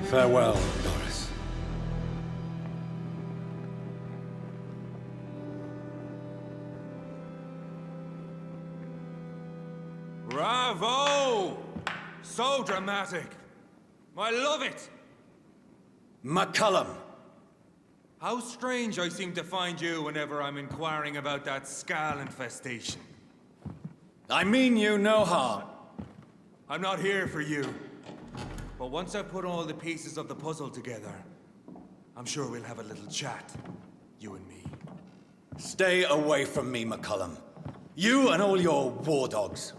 Farewell, Doris. Bravo! So dramatic. I love it. McCullum! How strange I seem to find you whenever I'm inquiring about that Skal infestation. I mean you no harm. I'm not here for you. But once I've put all the pieces of the puzzle together, I'm sure we'll have a little chat, you and me. Stay away from me, McCullum. You and all your war dogs.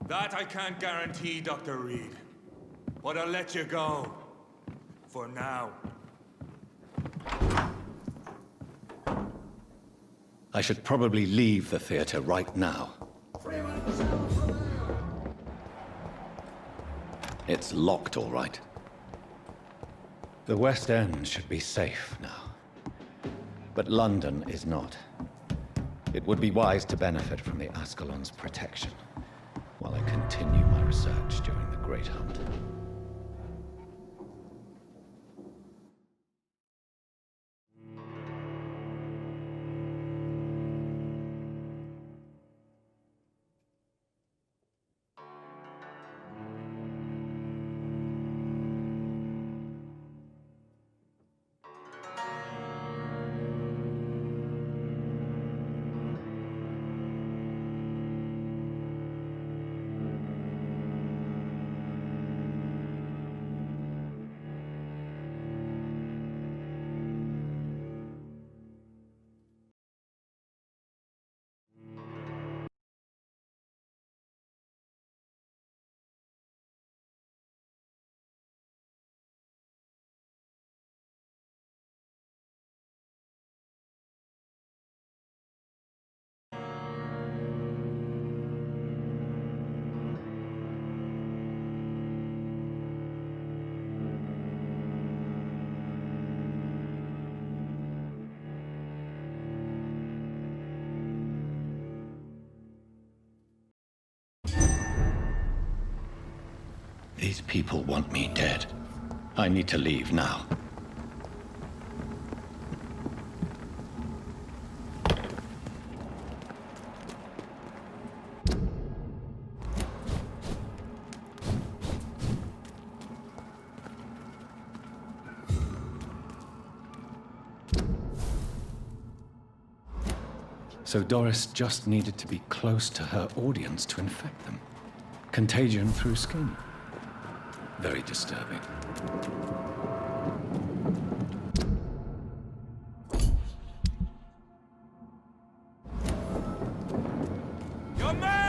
That I can't guarantee, Dr. Reed. But I'll let you go. For now. I should probably leave the theater right now. It's locked, all right. The West End should be safe now. But London is not. It would be wise to benefit from the Ascalon's protection, while I continue my research during the Great Hunt. These people want me dead. I need to leave now. So Doris just needed to be close to her audience to infect them. Contagion through skin. Very disturbing. You're mine!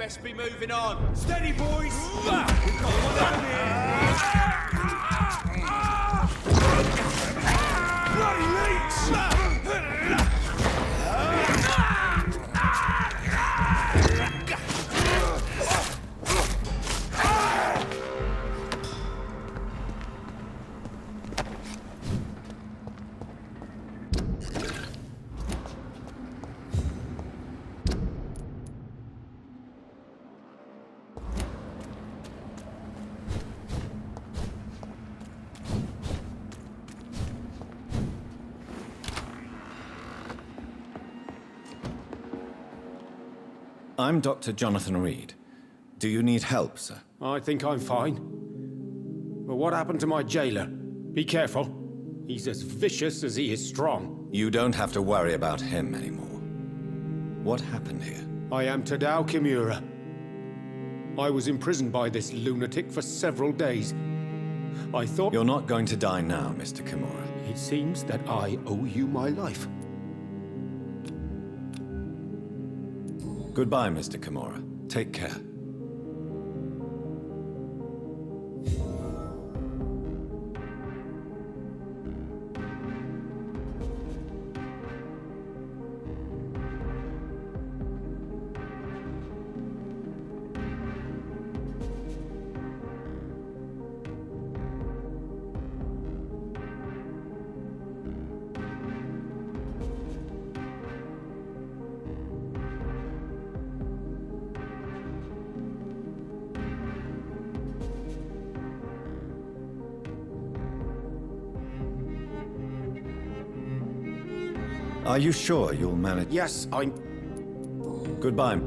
best be moving on. Steady, boys! We've got one down here! Bloody leech! I'm Dr. Jonathan Reed. Do you need help, sir? I think I'm fine. But what happened to my jailer? Be careful. He's as vicious as he is strong. You don't have to worry about him anymore. What happened here? I am Tadao Kimura. I was imprisoned by this lunatic for several days. I thought... You're not going to die now, Mr. Kimura. It seems that I owe you my life. Goodbye, Mr. Kimura. Take care. Are you sure you'll manage? Yes, I'm... Goodbye.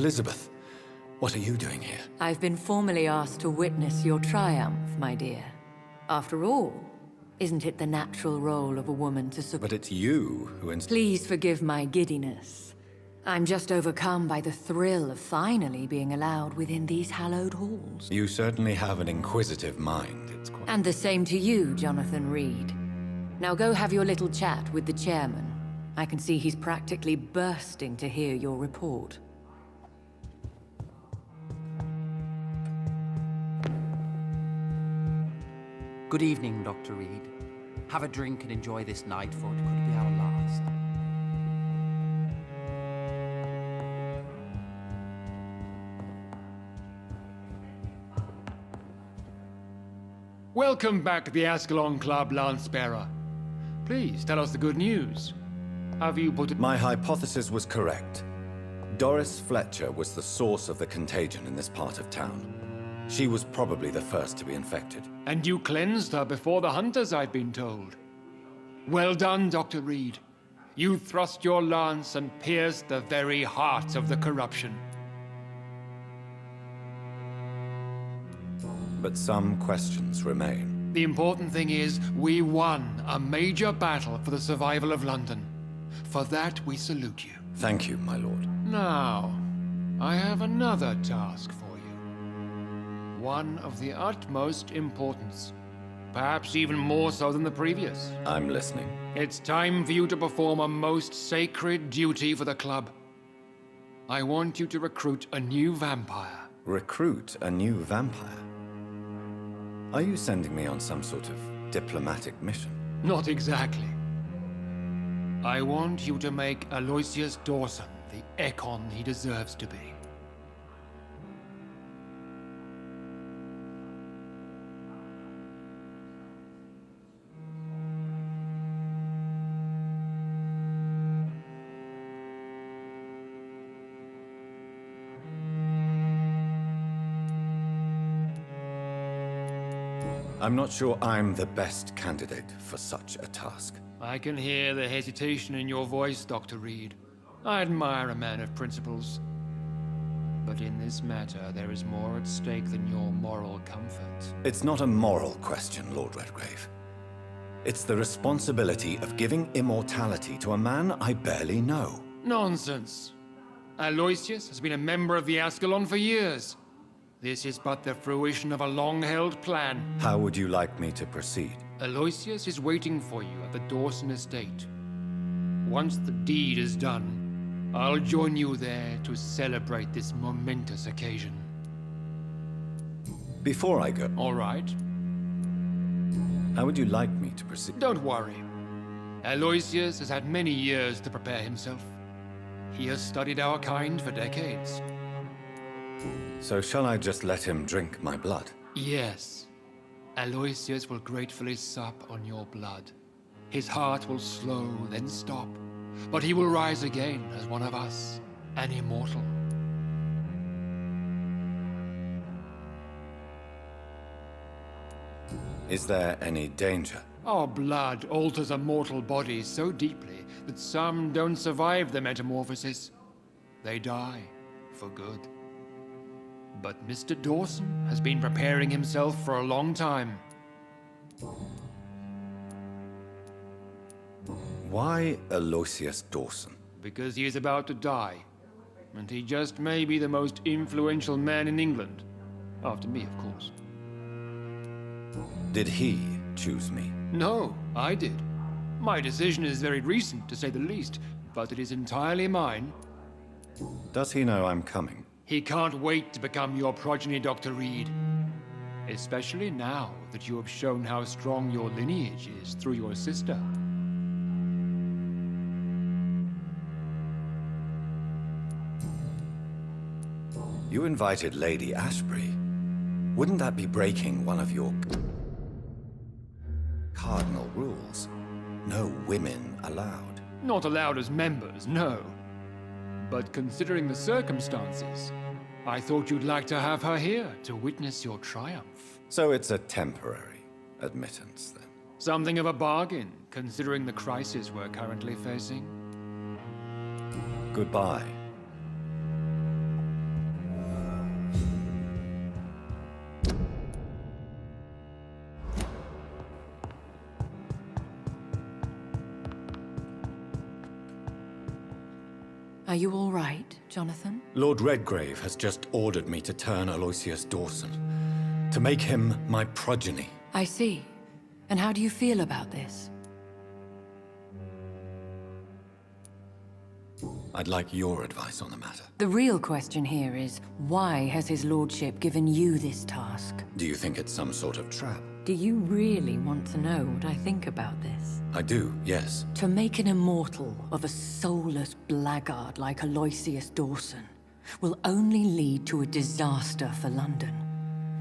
Elizabeth, what are you doing here? I've been formally asked to witness your triumph, my dear. After all, isn't it the natural role of a woman to support? But it's you who Please forgive my giddiness. I'm just overcome by the thrill of finally being allowed within these hallowed halls. You certainly have an inquisitive mind. It's quite... And the same to you, Jonathan Reed. Now go have your little chat with the chairman. I can see he's practically bursting to hear your report. Good evening, Dr. Reed. Have a drink and enjoy this night, for it could be our last. Welcome back to the Ascalon Club, Lance-Bearer. Please, tell us the good news. Have you put it... My hypothesis was correct. Doris Fletcher was the source of the contagion in this part of town. She was probably the first to be infected. And you cleansed her before the hunters, I've been told. Well done, Dr. Reed. You thrust your lance and pierced the very heart of the corruption. But some questions remain. The important thing is, we won a major battle for the survival of London. For that, we salute you. Thank you, my lord. Now, I have another task for you. One of the utmost importance. Perhaps even more so than the previous. I'm listening. It's time for you to perform a most sacred duty for the club. I want you to recruit a new vampire. Recruit a new vampire? Are you sending me on some sort of diplomatic mission? Not exactly. I want you to make Aloysius Dawson the Ekon he deserves to be. I'm not sure I'm the best candidate for such a task. I can hear the hesitation in your voice, Dr. Reed. I admire a man of principles. But in this matter, there is more at stake than your moral comfort. It's not a moral question, Lord Redgrave. It's the responsibility of giving immortality to a man I barely know. Nonsense. Aloysius has been a member of the Ascalon for years. This is but the fruition of a long-held plan. How would you like me to proceed? Aloysius is waiting for you at the Dawson estate. Once the deed is done, I'll join you there to celebrate this momentous occasion. Before I go, All right? how would you like me to proceed? Don't worry. Aloysius has had many years to prepare himself. He has studied our kind for decades. So shall I just let him drink my blood? Yes. Aloysius will gratefully sup on your blood. His heart will slow, then stop. But he will rise again as one of us, an immortal. Is there any danger? Our blood alters a mortal body so deeply that some don't survive the metamorphosis. They die for good. But Mr. Dawson has been preparing himself for a long time. Why Aloysius Dawson? Because he is about to die. And he just may be the most influential man in England. After me, of course. Did he choose me? No, I did. My decision is very recent, to say the least, but it is entirely mine. Does he know I'm coming? He can't wait to become your progeny, Dr. Reed. Especially now that you have shown how strong your lineage is through your sister. You invited Lady Ashbury. Wouldn't that be breaking one of your cardinal rules? No women allowed. Not allowed as members, no. But considering the circumstances, I thought you'd like to have her here to witness your triumph. So it's a temporary admittance, then. Something of a bargain, considering the crisis we're currently facing. Goodbye. Are you all right, Jonathan? Lord Redgrave has just ordered me to turn Aloysius Dawson, to make him my progeny. I see. And how do you feel about this? I'd like your advice on the matter. The real question here is, why has his lordship given you this task? Do you think it's some sort of trap? Do you really want to know what I think about this? I do, yes. To make an immortal of a soulless blackguard like Aloysius Dawson will only lead to a disaster for London.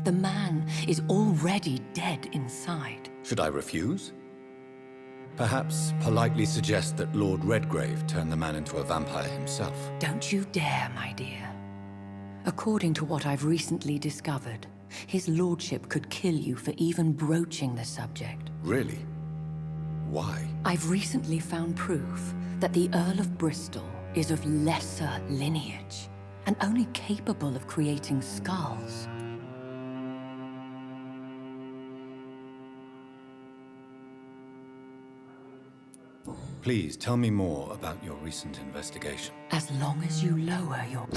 The man is already dead inside. Should I refuse? Perhaps politely suggest that Lord Redgrave turn the man into a vampire himself. Don't you dare, my dear. According to what I've recently discovered, his lordship could kill you for even broaching the subject. Really? Why? I've recently found proof that the Earl of Bristol is of lesser lineage and only capable of creating skulls. Please tell me more about your recent investigation. As long as you lower your...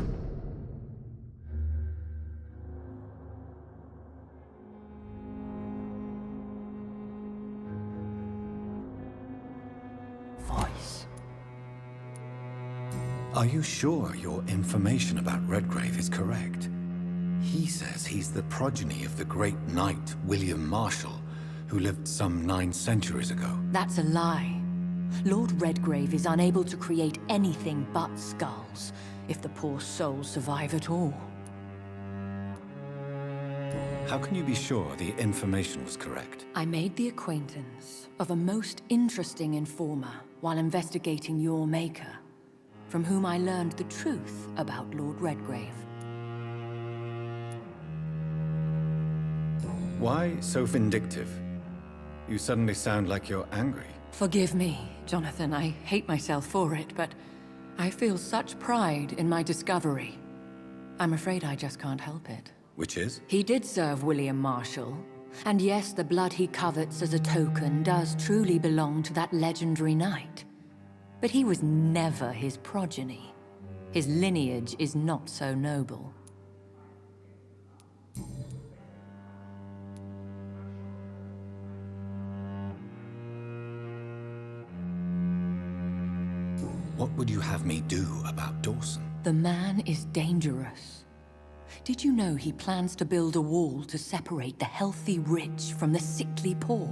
voice. Are you sure your information about Redgrave is correct? He says he's the progeny of the great knight William Marshall, who lived some 9 centuries ago. That's a lie. Lord Redgrave is unable to create anything but skulls, if the poor souls survive at all. How can you be sure the information was correct? I made the acquaintance of a most interesting informer while investigating your maker, from whom I learned the truth about Lord Redgrave. Why so vindictive? You suddenly sound like you're angry. Forgive me, Jonathan. I hate myself for it, but I feel such pride in my discovery. I'm afraid I just can't help it. Which is? He did serve William Marshall, and yes, the blood he covets as a token does truly belong to that legendary knight. But he was never his progeny. His lineage is not so noble. What would you have me do about Dawson? The man is dangerous. Did you know he plans to build a wall to separate the healthy rich from the sickly poor?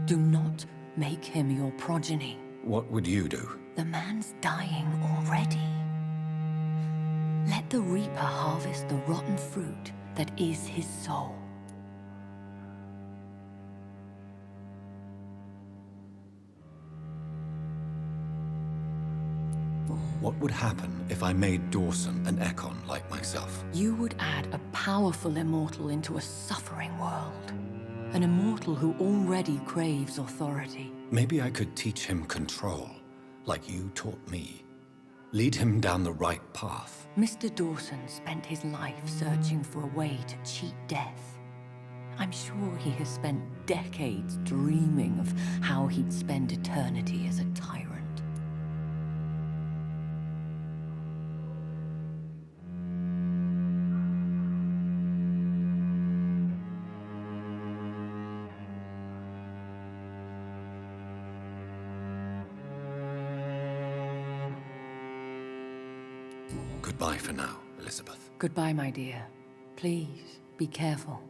Do not make him your progeny. What would you do? The man's dying already. Let the reaper harvest the rotten fruit that is his soul. What would happen if I made Dawson an Ekon like myself? You would add a powerful immortal into a suffering world. An immortal who already craves authority. Maybe I could teach him control, like you taught me. Lead him down the right path. Mr. Dawson spent his life searching for a way to cheat death. I'm sure he has spent decades dreaming of how he'd spend eternity as a tyrant. Goodbye for now, Elizabeth. Goodbye, my dear. Please, be careful.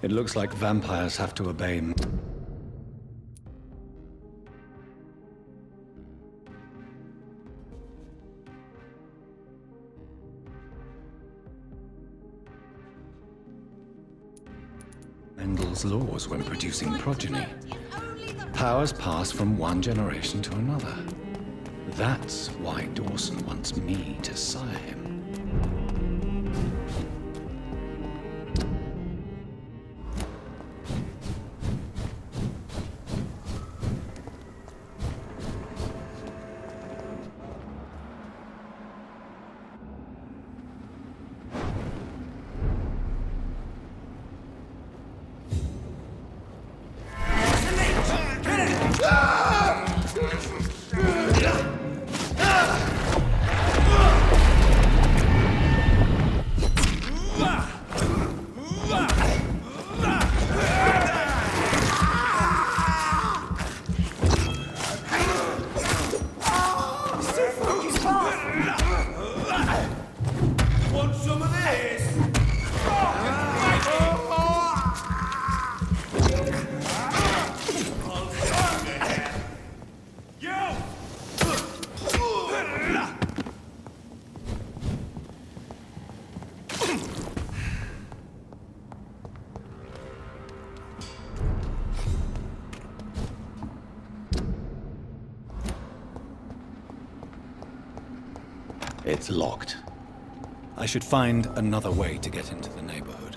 It looks like vampires have to obey. Mendel's laws when producing progeny. Powers pass from one generation to another. That's why Dawson wants me to sire him. Want some of this? It's locked. I should find another way to get into the neighborhood.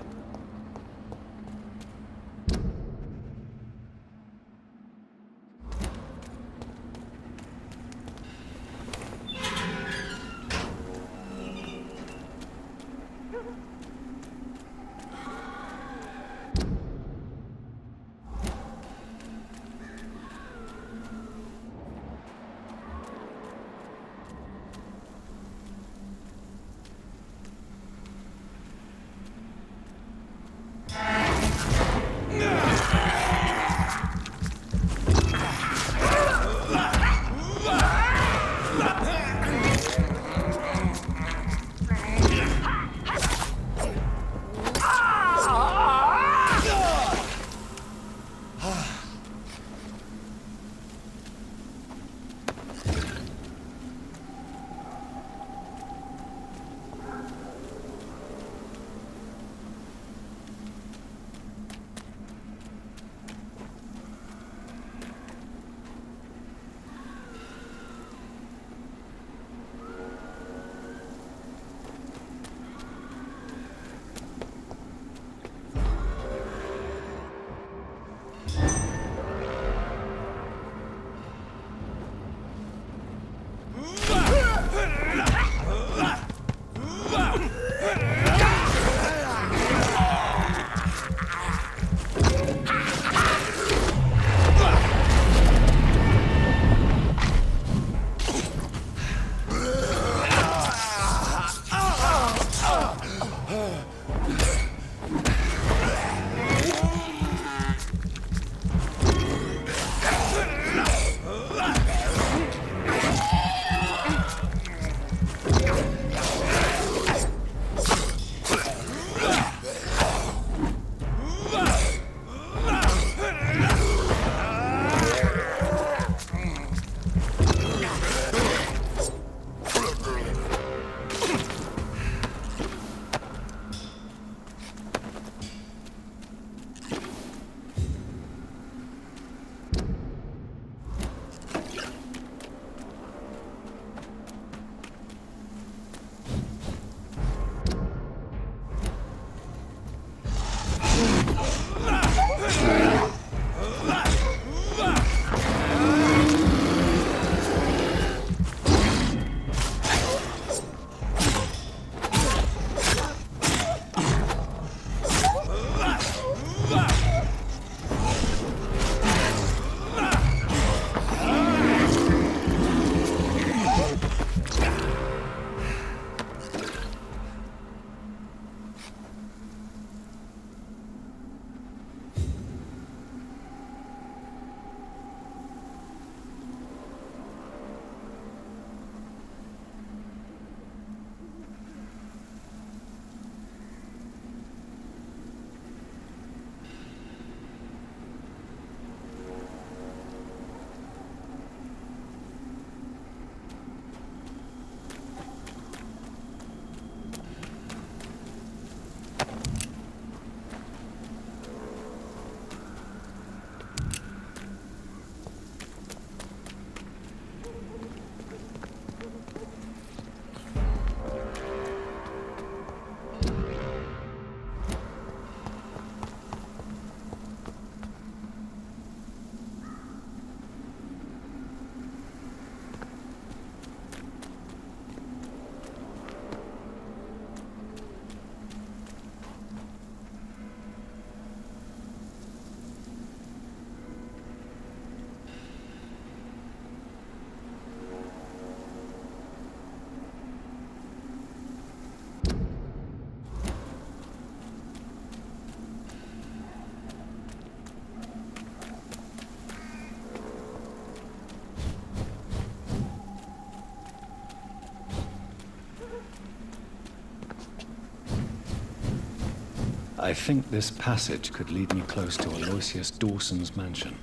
I think this passage could lead me close to Aloysius Dawson's mansion.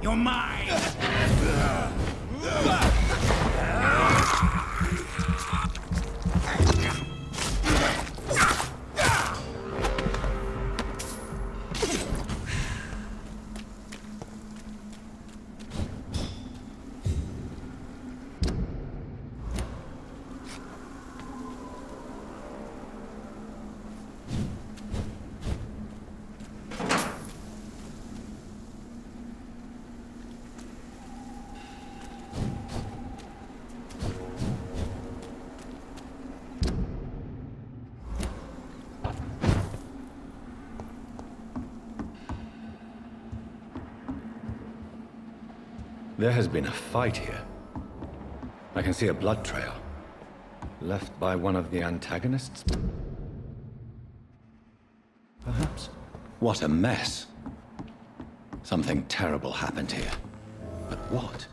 You're mine! There has been a fight here. I can see a blood trail. Left by one of the antagonists? Perhaps. What a mess. Something terrible happened here. But what?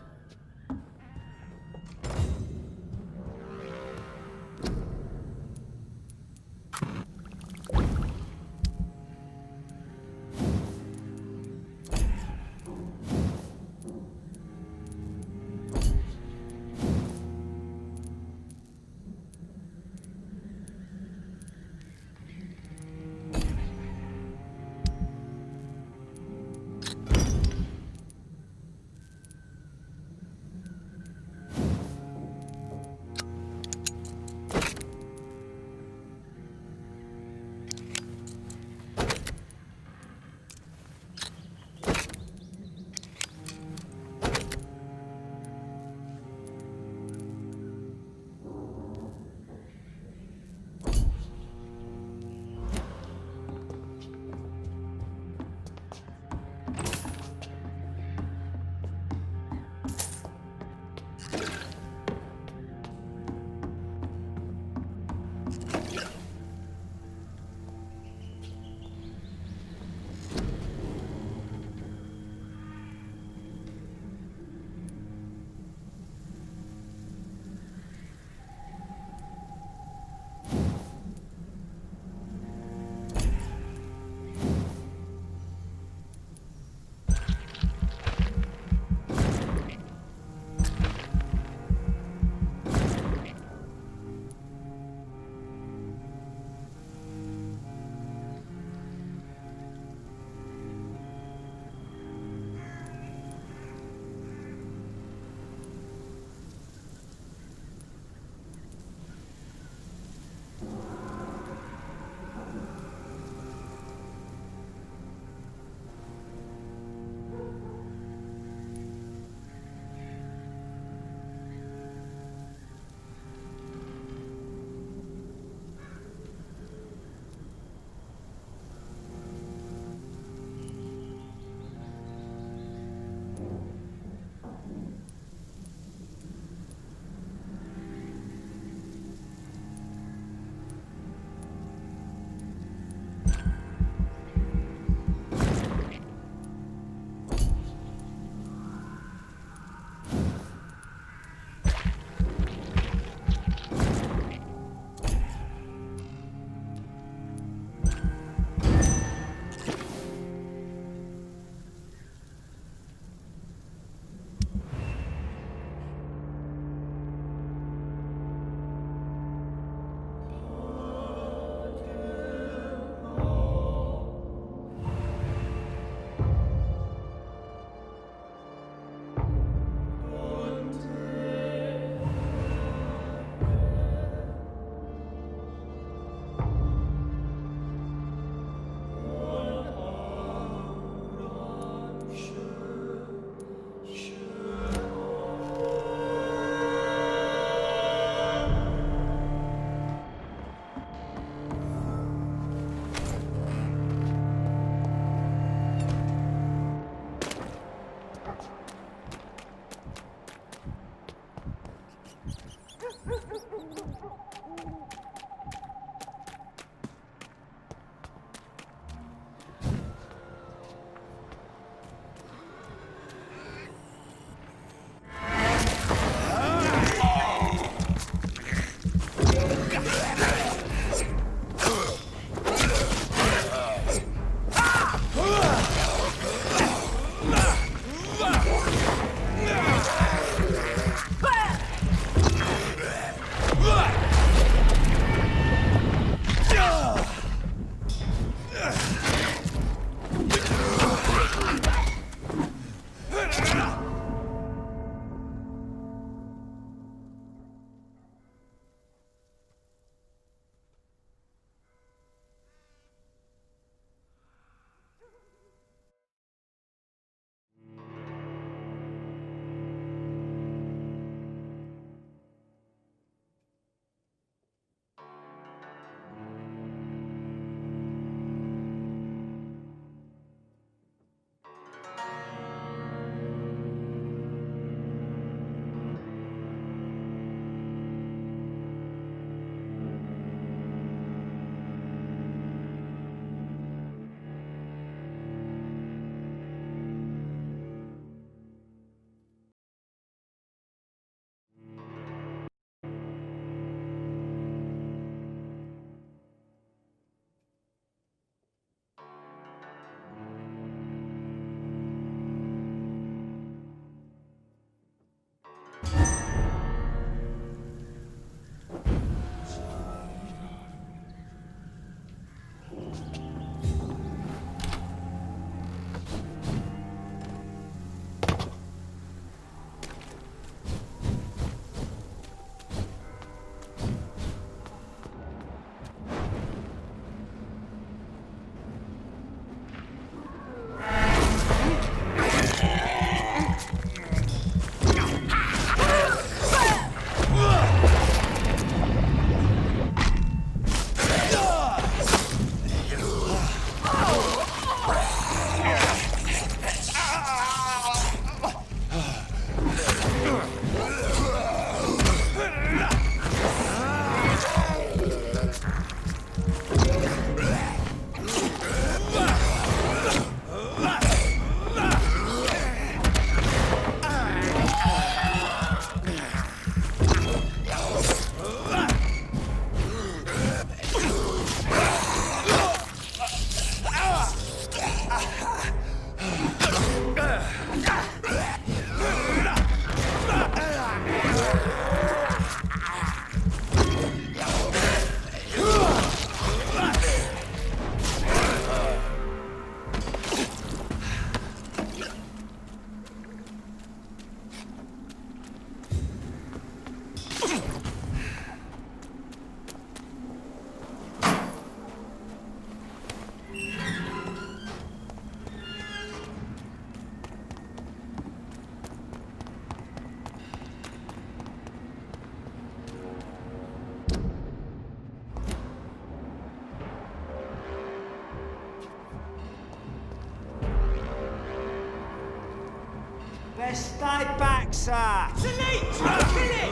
Stay back, sir! Delete! Kill it!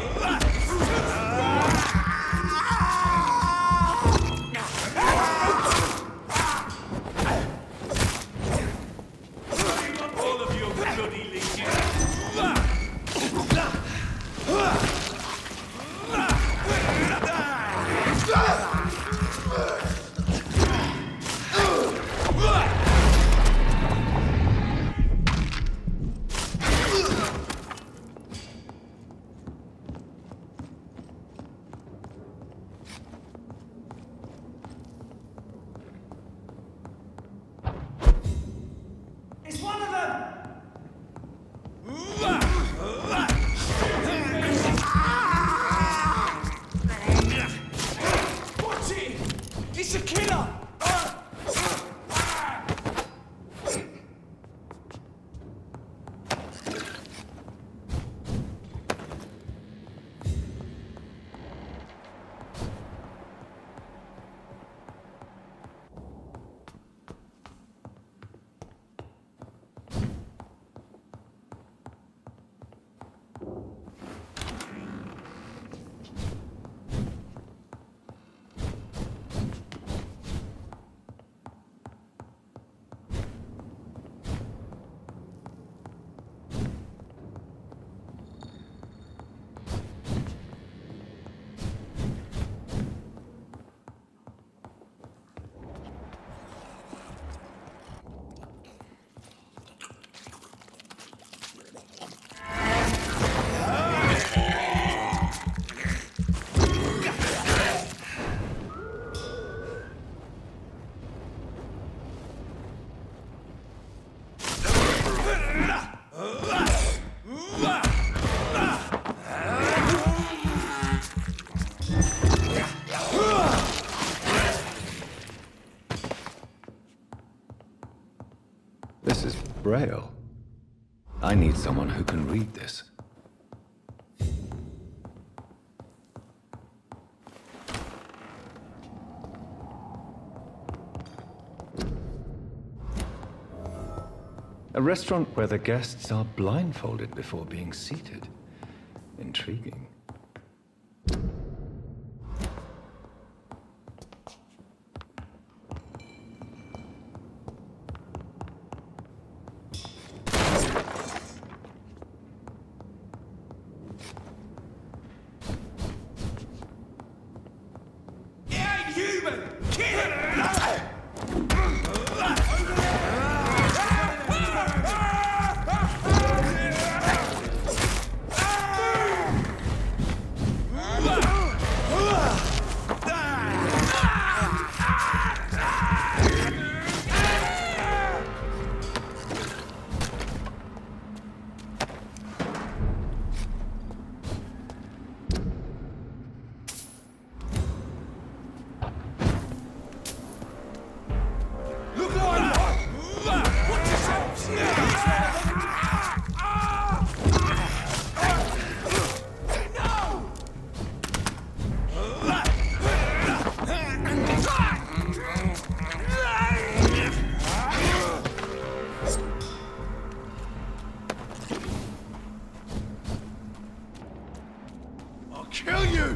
All of you bloody leeches! It's one of them! Watch it! It's a killer! This is Braille. I need someone who can read this. A restaurant where the guests are blindfolded before being seated. Intriguing. Kill you!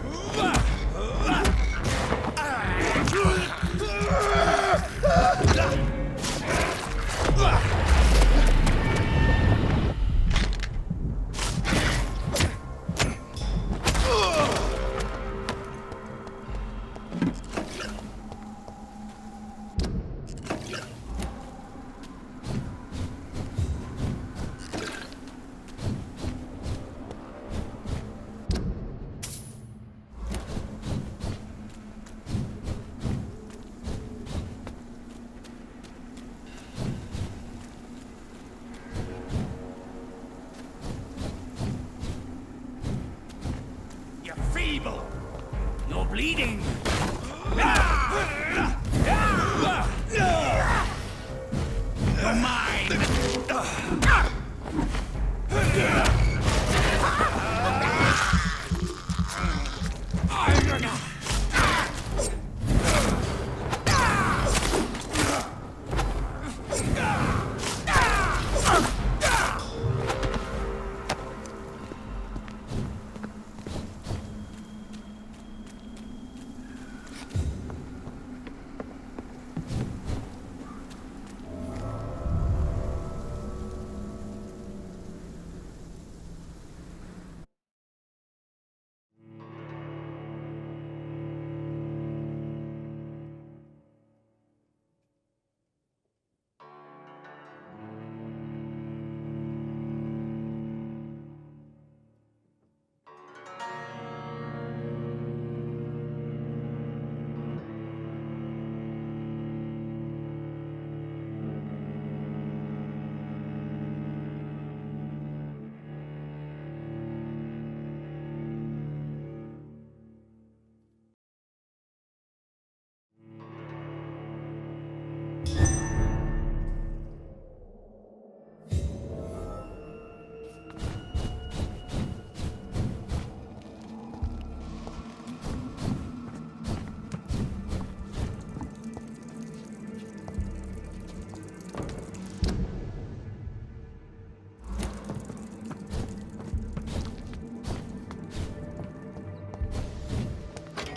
You're feeble! You're bleeding! You're mine!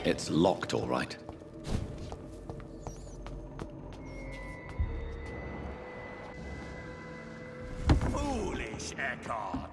It's locked, all right. Foolish Ekon.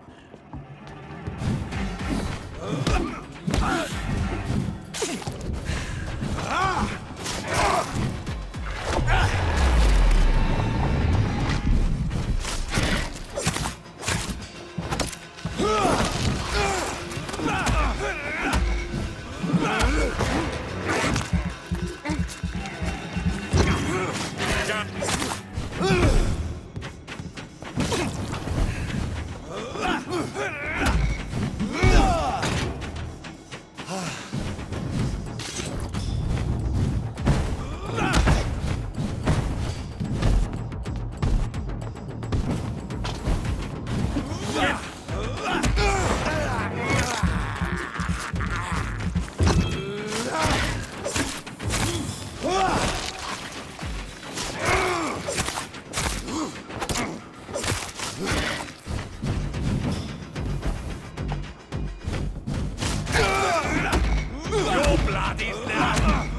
Your blood is now.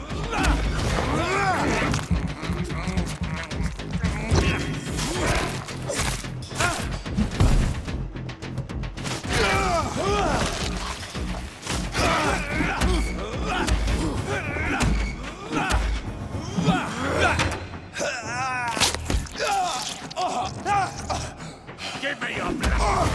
Give me your blood.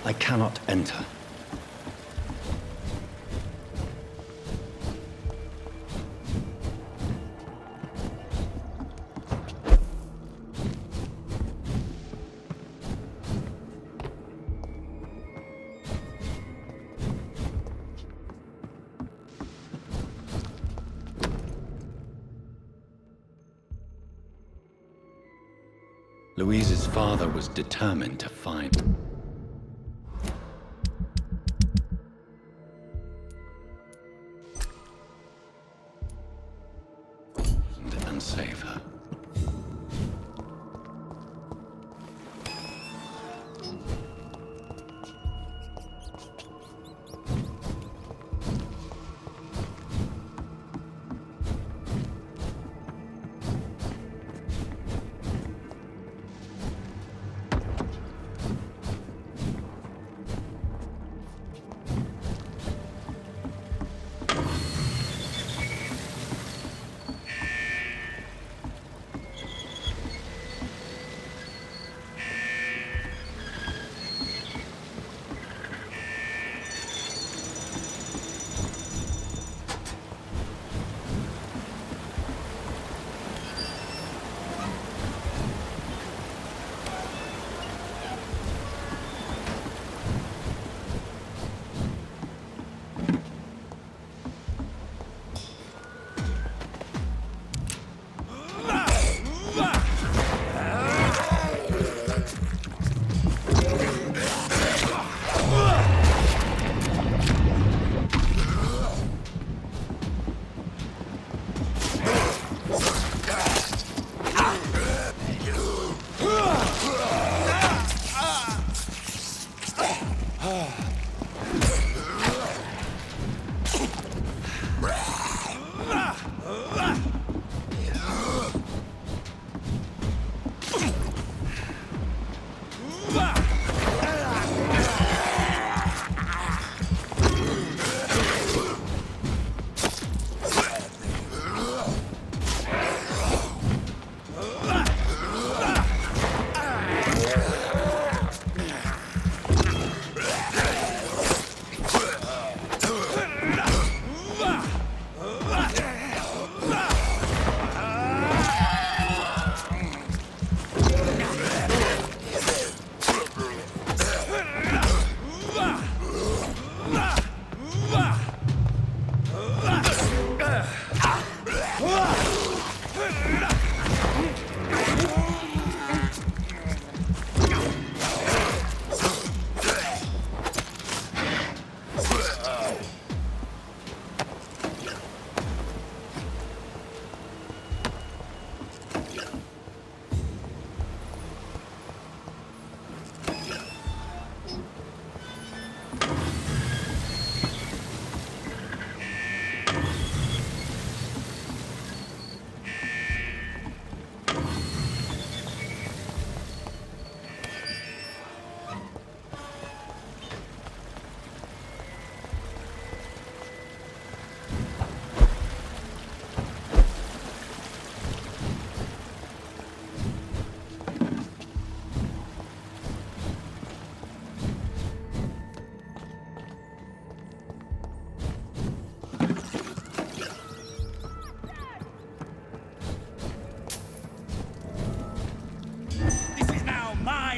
I cannot enter. Louise's father was determined to find and save her.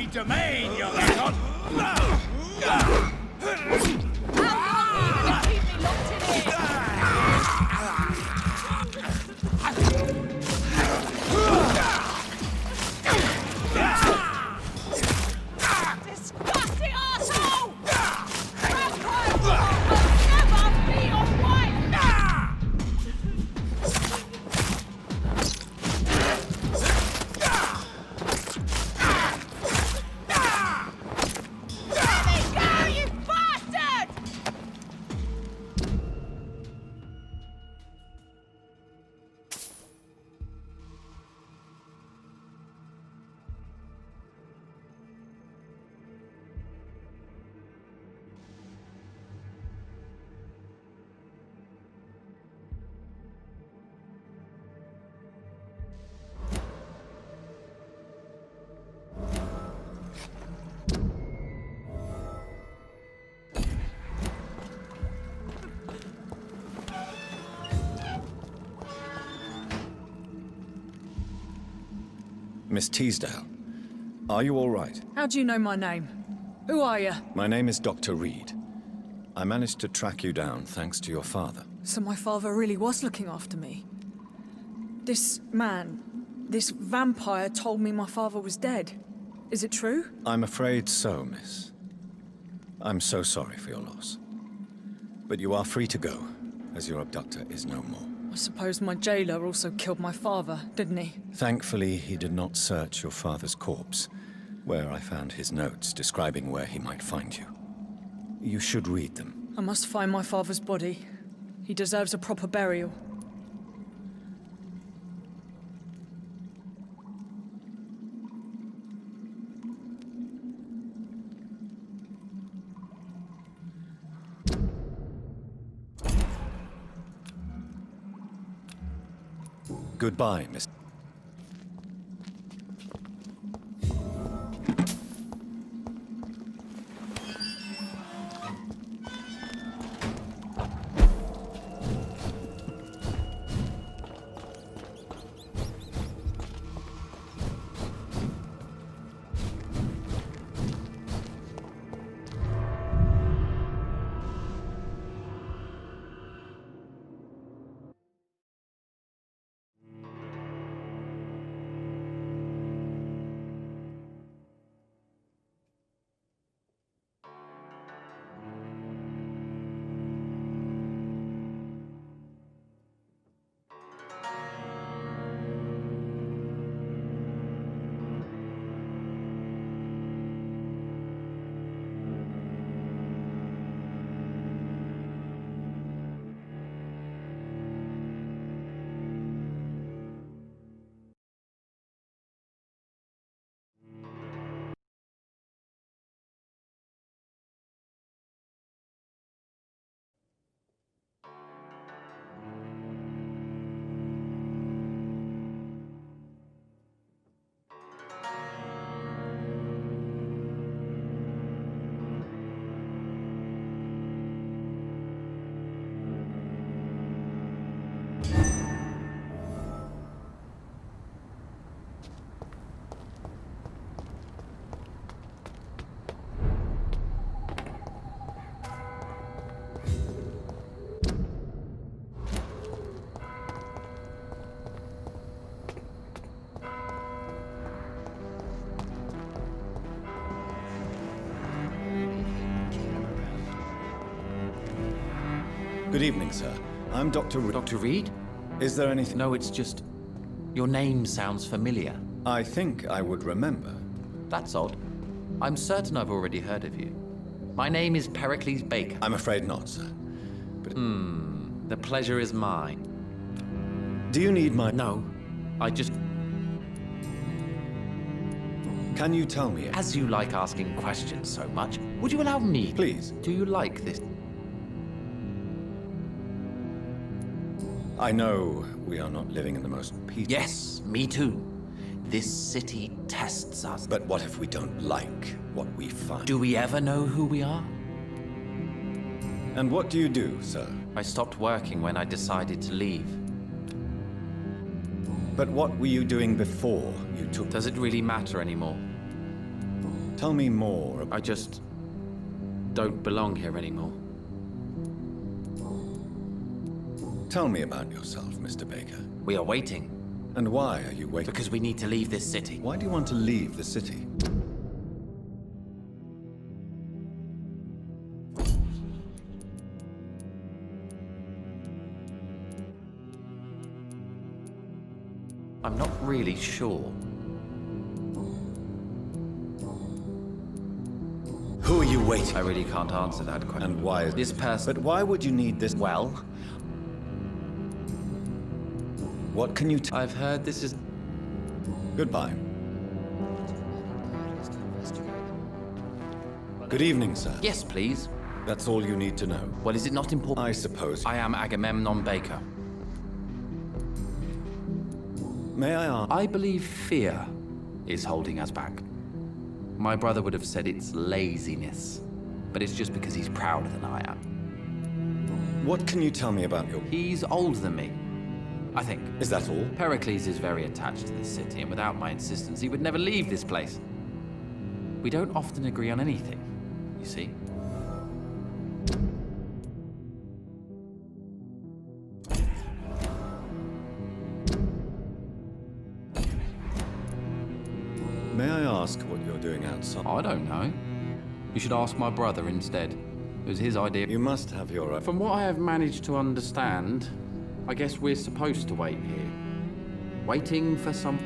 my domain, you reckon? Disgusting arsehole! Vampire must never be your wife! Let me go, you bastard! Miss Teasdale, are you all right? How do you know my name? Who are you? My name is Dr. Reed. I managed to track you down thanks to your father. So my father really was looking after me. This man, this vampire told me my father was dead. Is it true? I'm afraid so, miss. I'm so sorry for your loss. But you are free to go, as your abductor is no more. I suppose my jailer also killed my father, didn't he? Thankfully, he did not search your father's corpse, where I found his notes describing where he might find you. You should read them. I must find my father's body. He deserves a proper burial. Goodbye, Miss. Good evening, sir. I'm Dr. Reed. Dr. Reed? Is there anything... No, it's just... Your name sounds familiar. I think I would remember. That's odd. I'm certain I've already heard of you. My name is Pericles Baker. I'm afraid not, sir. But... The pleasure is mine. Do you need my... No, I just... Can you tell me... As you like asking questions so much, would you allow me... Please. Do you like this? I know we are not living in the most peaceful... Yes, me too. This city tests us. But what if we don't like what we find? Do we ever know who we are? And what do you do, sir? I stopped working when I decided to leave. But what were you doing before you took... Does it really matter anymore? Tell me more. I just don't belong here anymore. Tell me about yourself, Mr. Baker. We are waiting. And why are you waiting? Because we need to leave this city. Why do you want to leave the city? I'm not really sure. Who are you waiting? I really can't answer that question. And why is This person... But why would you need this? Well, What can you I've heard this is... Goodbye. Good evening, sir. Yes, please. That's all you need to know. Well, is it not important? I suppose. I am Agamemnon Baker. May I ask? I believe fear is holding us back. My brother would have said it's laziness, but it's just because he's prouder than I am. What can you tell me about your... He's older than me, I think. Is that all? Pericles is very attached to this city, and without my insistence, he would never leave this place. We don't often agree on anything, you see. May I ask what you're doing outside? I don't know. You should ask my brother instead. It was his idea. You must have your own... From what I have managed to understand, I guess we're supposed to wait here. Waiting for some...